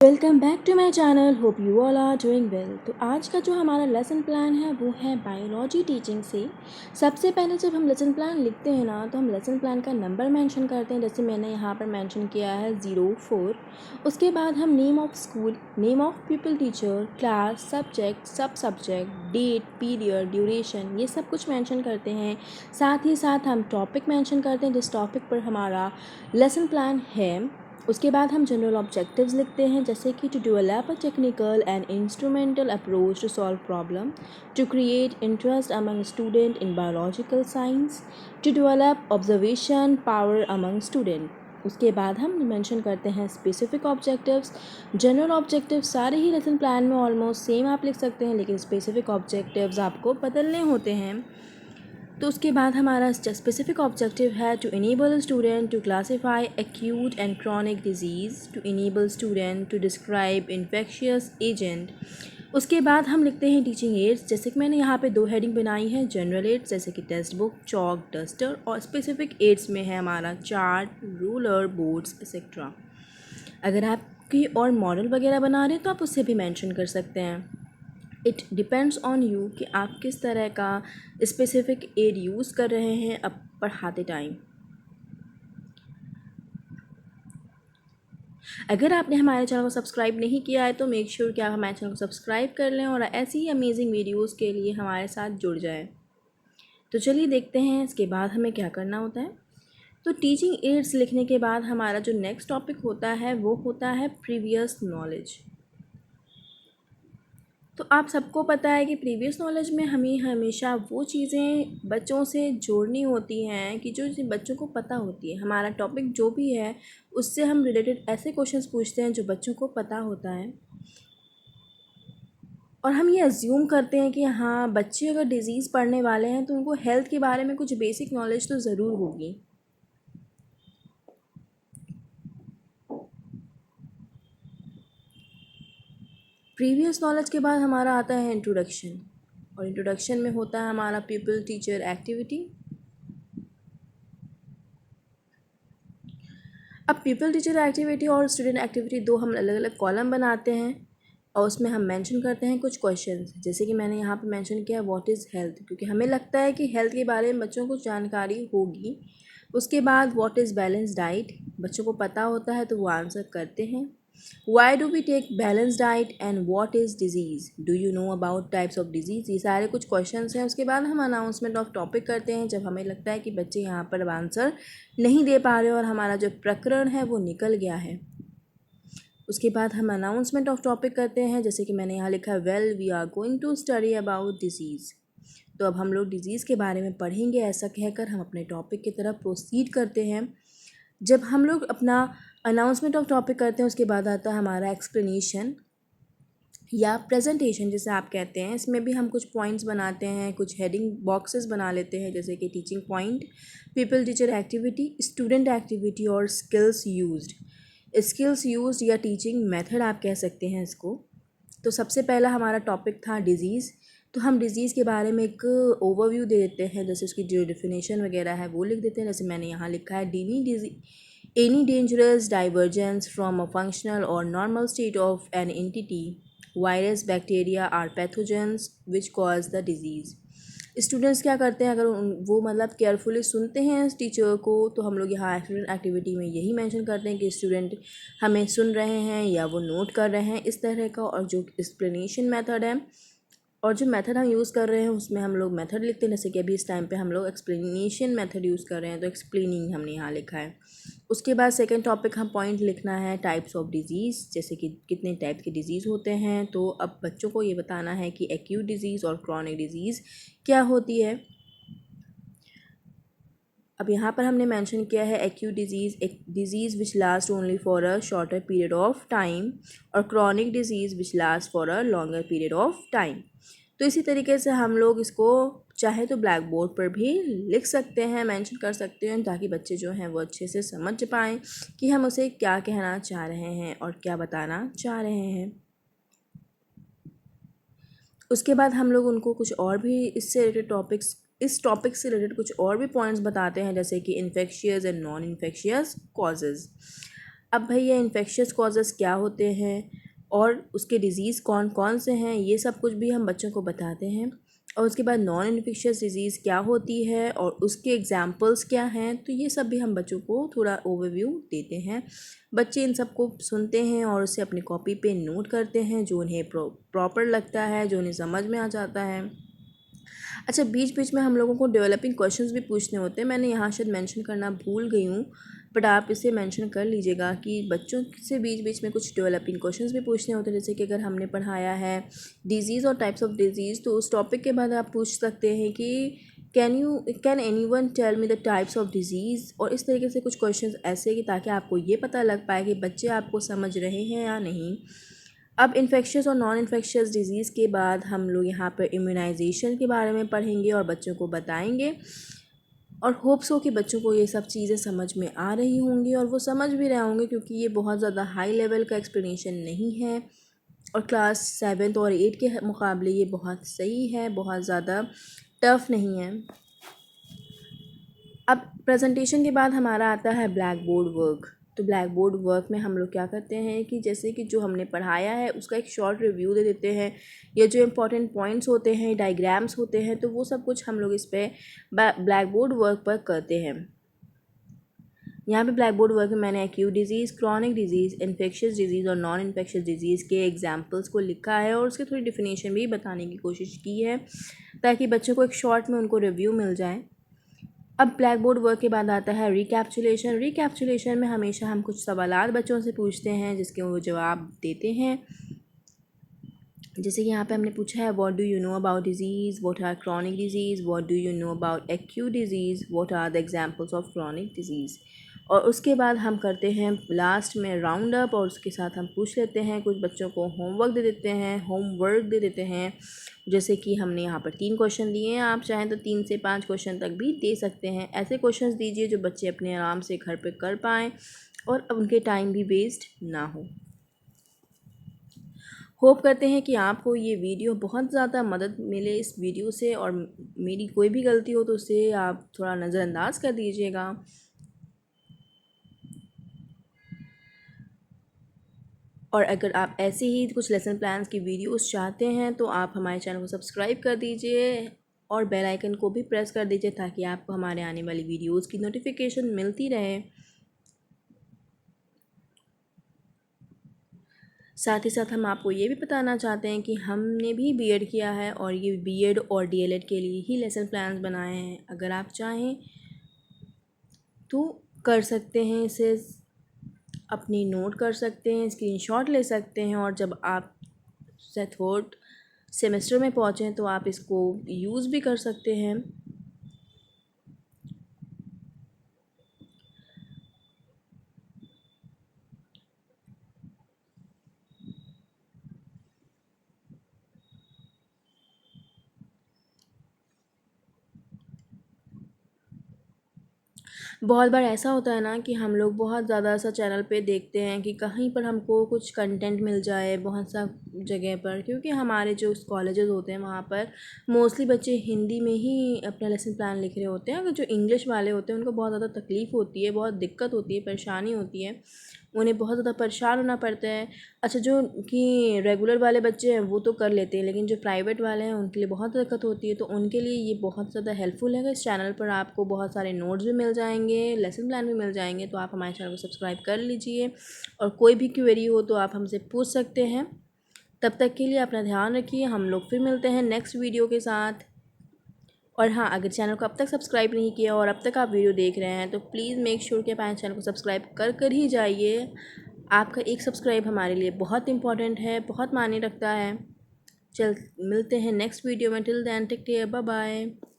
Welcome back to my channel. Hope you all are doing well. तो आज का जो हमारा लेसन प्लान है वो है बायोलॉजी टीचिंग से। सबसे पहले जब हम लेसन प्लान लिखते हैं ना तो हम लेसन प्लान का नंबर मेंशन करते हैं, जैसे मैंने यहाँ पर मेंशन किया है 04। उसके बाद हम name of school, name of people teacher, class, subject, सब सब्जेक्ट, डेट, पीरियड, ड्यूरेशन, ये सब कुछ मेंशन करते हैं। साथ ही साथ हम टॉपिक मेंशन करते हैं जिस टॉपिक पर हमारा लेसन प्लान है। उसके बाद हम जनरल ऑब्जेक्टिव्स लिखते हैं, जैसे कि to develop a technical and instrumental approach to solve problem, to create interest among student in biological science, to develop observation power among student. उसके बाद हम मेंशन करते हैं स्पेसिफिक ऑब्जेक्टिव्स। जनरल ऑब्जेक्टिव सारे ही लेसन प्लान में almost same आप लिख सकते हैं, लेकिन स्पेसिफिक ऑब्जेक्टिव्स आपको बदलने होते हैं। तो उसके बाद हमारा स्पेसिफिक ऑब्जेक्टिव है to enable student to classify acute and chronic disease, to enable student to describe infectious agent. उसके बाद हम लिखते हैं टीचिंग एड्स, जैसे कि मैंने यहाँ पे 2 हेडिंग बनाई है। जनरल एड्स जैसे कि टेक्स्ट बुक, चॉक, डस्टर, और स्पेसिफिक एड्स में है हमारा चार्ट, रूलर, बोर्ड्स एक्सेट्रा। अगर आप कोई और मॉडल वगैरह बना रहे हैं तो आप उससे भी मेंशन कर सकते हैं। इट डिपेंड्स ऑन यू कि आप किस तरह का स्पेसिफिक एड यूज़ कर रहे हैं अब पढ़ाते टाइम। अगर आपने हमारे चैनल को सब्सक्राइब नहीं किया है तो मेक श्योर कि आप हमारे चैनल को सब्सक्राइब कर लें और ऐसी ही अमेजिंग वीडियोस के लिए हमारे साथ जुड़ जाएं। तो चलिए देखते हैं इसके बाद हमें क्या करना होता है। तो टीचिंग एड्स लिखने के बाद हमारा जो नेक्स्ट टॉपिक होता है वो होता है प्रीवियस नॉलेज। तो आप सबको पता है कि प्रीवियस नॉलेज में हमें हमेशा वो चीज़ें बच्चों से जोड़नी होती हैं कि जो बच्चों को पता होती है। हमारा टॉपिक जो भी है उससे हम रिलेटेड ऐसे क्वेश्चंस पूछते हैं जो बच्चों को पता होता है, और हम ये अज्यूम करते हैं कि हाँ, बच्चे अगर डिज़ीज़ पढ़ने वाले हैं तो उनको हेल्थ के बारे में कुछ बेसिक नॉलेज तो ज़रूर होगी। प्रीवियस नॉलेज के बाद हमारा आता है इंट्रोडक्शन, और इंट्रोडक्शन में होता है हमारा पीपल टीचर एक्टिविटी। अब पीपल टीचर एक्टिविटी और स्टूडेंट एक्टिविटी दो हम अलग अलग कॉलम बनाते हैं, और उसमें हम मेंशन करते हैं कुछ क्वेश्चंस, जैसे कि मैंने यहाँ पे मेंशन किया व्हाट इज़ हेल्थ, क्योंकि हमें लगता है कि हेल्थ के बारे में बच्चों को जानकारी होगी। उसके बाद व्हाट इज़ बैलेंस डाइट, बच्चों को पता होता है तो वो आंसर करते हैं। Why do we take balance diet and what is disease, do you know about types of disease, ये सारे कुछ क्वेश्चंस हैं। उसके बाद हम अनाउंसमेंट ऑफ टॉपिक करते हैं, जब हमें लगता है कि बच्चे यहाँ पर अब आंसर नहीं दे पा रहे और हमारा जो प्रकरण है वो निकल गया है। उसके बाद हम अनाउंसमेंट ऑफ टॉपिक करते हैं, जैसे कि मैंने यहाँ लिखा है well we are going to study about disease. तो अब हम लोग डिजीज़ के बारे में पढ़ेंगे, ऐसा कहकर हम अपने टॉपिक की तरफ प्रोसीड करते हैं। जब हम लोग अपना अनाउंसमेंट ऑफ टॉपिक करते हैं उसके बाद आता है हमारा एक्सप्लेनेशन या प्रेजेंटेशन जिसे आप कहते हैं। इसमें भी हम कुछ पॉइंट्स बनाते हैं, कुछ हेडिंग बॉक्सेस बना लेते हैं, जैसे कि teaching point, people teacher activity, student activity और स्किल्स यूज्ड या टीचिंग मेथड आप कह सकते हैं इसको। तो सबसे पहला हमारा टॉपिक था डिज़ीज़। तो हम डिज़ीज़ के बारे में एक ओवरव्यू दे देते हैं, जैसे उसकी जो डेफिनेशन वगैरह है वो लिख देते हैं। जैसे मैंने यहाँ लिखा है any dangerous divergence from a functional और normal state of an entity, virus, bacteria or pathogens which cause the disease. Students क्या करते हैं, अगर वो मतलब केयरफुली सुनते हैं इस टीचर को, तो हम लोग यहाँ स्टूडेंट एक्टिविटी में यही मेंशन करते हैं कि स्टूडेंट हमें सुन रहे हैं या वो नोट कर रहे हैं, इस तरह का। और जो एक्सप्लेनेशन मेथड है और जो मेथड हम यूज़ कर रहे हैं उसमें हम लोग मेथड लिखते हैं, जैसे कि अभी इस टाइम पे हम लोग एक्सप्लेनेशन मेथड यूज़ कर रहे हैं तो एक्सप्लेनिंग हमने यहाँ लिखा है। उसके बाद सेकंड टॉपिक हम पॉइंट लिखना है टाइप्स ऑफ डिजीज़, जैसे कि कितने टाइप के डिजीज़ होते हैं। तो अब बच्चों को ये बताना है कि एक्यूट डिजीज़ और क्रॉनिक डिजीज़ क्या होती है। अब यहाँ पर हमने मेंशन किया है एक्यूट डिजीज़, एक disease which last only for a shorter period of time, और chronic disease which last for a longer period of time. तो इसी तरीके से हम लोग इसको चाहे तो ब्लैक बोर्ड पर भी लिख सकते हैं, मेंशन कर सकते हैं, ताकि बच्चे जो हैं वो अच्छे से समझ पाएँ कि हम उसे क्या कहना चाह रहे हैं और क्या बताना चाह रहे हैं। उसके बाद हम लोग उनको कुछ और भी इससे रिलेटेड इस टॉपिक से रिलेटेड कुछ और भी पॉइंट्स बताते हैं, जैसे कि infectious and non infectious causes. अब भाई ये इन्फेक्शियस कॉजेज़ क्या होते हैं और उसके डिज़ीज़ कौन कौन से हैं, ये सब कुछ भी हम बच्चों को बताते हैं। और उसके बाद नॉन इन्फेक्शियस डिज़ीज़ क्या होती है और उसके एग्जांपल्स क्या हैं, तो ये सब भी हम बच्चों को थोड़ा ओवरव्यू देते हैं। बच्चे इन सब को सुनते हैं और उसे अपनी कॉपी पे नोट करते हैं, जो उन्हें प्रॉपर लगता है, जो उन्हें समझ में आ जाता है। अच्छा, बीच बीच में हम लोगों को डेवलपिंग क्वेश्चंस भी पूछने होते हैं। मैंने यहाँ शायद मेंशन करना भूल गई हूँ, बट आप इसे मेंशन कर लीजिएगा कि बच्चों से बीच बीच में कुछ डेवलपिंग क्वेश्चंस भी पूछने होते हैं। जैसे कि अगर हमने पढ़ाया है डिजीज़ और टाइप्स ऑफ डिजीज़, तो उस टॉपिक के बाद आप पूछ सकते हैं कि can anyone tell me the types of disease, और इस तरीके से कुछ क्वेश्चंस ऐसे कि ताकि आपको ये पता लग पाए कि बच्चे आपको समझ रहे हैं या नहीं। अब इन्फेक्शियस और नॉन इन्फेक्शियस डिज़ीज़ के बाद हम लोग यहाँ पर इम्यूनाइजेशन के बारे में पढ़ेंगे और बच्चों को बताएंगे, और होप्स हो कि बच्चों को ये सब चीज़ें समझ में आ रही होंगी और वो समझ भी रहे होंगे, क्योंकि ये बहुत ज़्यादा हाई लेवल का एक्सप्लेनेशन नहीं है और क्लास 7 और 8 के मुकाबले ये बहुत सही है, बहुत ज़्यादा टफ़ नहीं है। अब प्रेजेंटेशन के बाद हमारा आता है ब्लैक बोर्ड वर्क। तो ब्लैक बोर्ड वर्क में हम लोग क्या करते हैं कि जैसे कि जो हमने पढ़ाया है उसका एक शॉर्ट रिव्यू दे देते हैं, या जो इम्पोर्टेंट पॉइंट्स होते हैं, डायग्राम्स होते हैं, तो वो सब कुछ हम लोग इस पर ब्लैक बोर्ड वर्क पर करते हैं। यहाँ पे ब्लैक बोर्ड वर्क में मैंने acute disease, chronic disease, infectious disease और नॉन इन्फेक्शियस डिजीज़ के एग्जांपल्स को लिखा है और उसकी थोड़ी डिफिनेशन भी बताने की कोशिश की है, ताकि बच्चों को एक शॉर्ट में उनको रिव्यू मिल जाए। अब ब्लैक बोर्ड वर्क के बाद आता है रिकैप्चुलेशन। रिकैप्चुलेशन में हमेशा हम कुछ सवालात बच्चों से पूछते हैं जिसके वो जवाब देते हैं। जैसे कि यहाँ पे हमने पूछा है what do you know about disease, what are chronic disease, what do you know about acute disease, what are the examples of chronic disease. और उसके बाद हम करते हैं लास्ट में राउंड अप, और उसके साथ हम पूछ लेते हैं, कुछ बच्चों को होमवर्क दे देते हैं। जैसे कि हमने यहाँ पर 3 क्वेश्चन दिए हैं, आप चाहें तो 3 से 5 क्वेश्चन तक भी दे सकते हैं। ऐसे क्वेश्चंस दीजिए जो बच्चे अपने आराम से घर पे कर पाएँ और उनके टाइम भी वेस्ट ना हो। होप करते हैं कि आपको ये वीडियो बहुत ज़्यादा मदद मिले इस वीडियो से, और मेरी कोई भी गलती हो तो उसे आप थोड़ा नज़रअंदाज कर दीजिएगा। और अगर आप ऐसे ही कुछ लेसन प्लान्स की वीडियोस चाहते हैं तो आप हमारे चैनल को सब्सक्राइब कर दीजिए और बेल आइकन को भी प्रेस कर दीजिए, ताकि आपको हमारे आने वाली वीडियोस की नोटिफिकेशन मिलती रहे। साथ ही साथ हम आपको ये भी बताना चाहते हैं कि हमने भी बीएड किया है और ये बीएड और डीएलएड के लिए ही लेसन प्लान्स बनाए हैं। अगर आप चाहें तो कर सकते हैं, इसे अपनी नोट कर सकते हैं, स्क्रीनशॉट ले सकते हैं, और जब आप थर्ड सेमेस्टर में पहुँचें तो आप इसको यूज़ भी कर सकते हैं। बहुत बार ऐसा होता है ना कि हम लोग बहुत ज़्यादा सा चैनल पे देखते हैं कि कहीं पर हमको कुछ कंटेंट मिल जाए बहुत सा जगह पर, क्योंकि हमारे जो कॉलेजेस होते हैं वहाँ पर मोस्टली बच्चे हिंदी में ही अपना लेसन प्लान लिख रहे होते हैं। अगर जो इंग्लिश वाले होते हैं उनको बहुत ज़्यादा तकलीफ़ होती है, बहुत दिक्कत होती है, परेशानी होती है, उन्हें बहुत ज़्यादा परेशान होना पड़ता है। अच्छा, जो कि रेगुलर वाले बच्चे हैं वो तो कर लेते हैं, लेकिन जो प्राइवेट वाले हैं उनके लिए बहुत दिक्कत होती है, तो उनके लिए ये बहुत ज़्यादा हेल्पफुल है। इस चैनल पर आपको बहुत सारे नोट्स भी मिल जाएंगे, लेसन प्लान भी मिल जाएंगे, तो आप हमारे चैनल को सब्सक्राइब कर लीजिए और कोई भी क्वेरी हो तो आप हमसे पूछ सकते हैं। तब तक के लिए अपना ध्यान रखिए, हम लोग फिर मिलते हैं नेक्स्ट वीडियो के साथ। और हाँ, अगर चैनल को अब तक सब्सक्राइब नहीं किया और अब तक आप वीडियो देख रहे हैं तो प्लीज़ मेक श्योर कि आप चैनल को सब्सक्राइब कर ही जाइए। आपका एक सब्सक्राइब हमारे लिए बहुत इंपॉर्टेंट है, बहुत मायने रखता है। चल मिलते हैं नेक्स्ट वीडियो में। Till then take care, bye bye.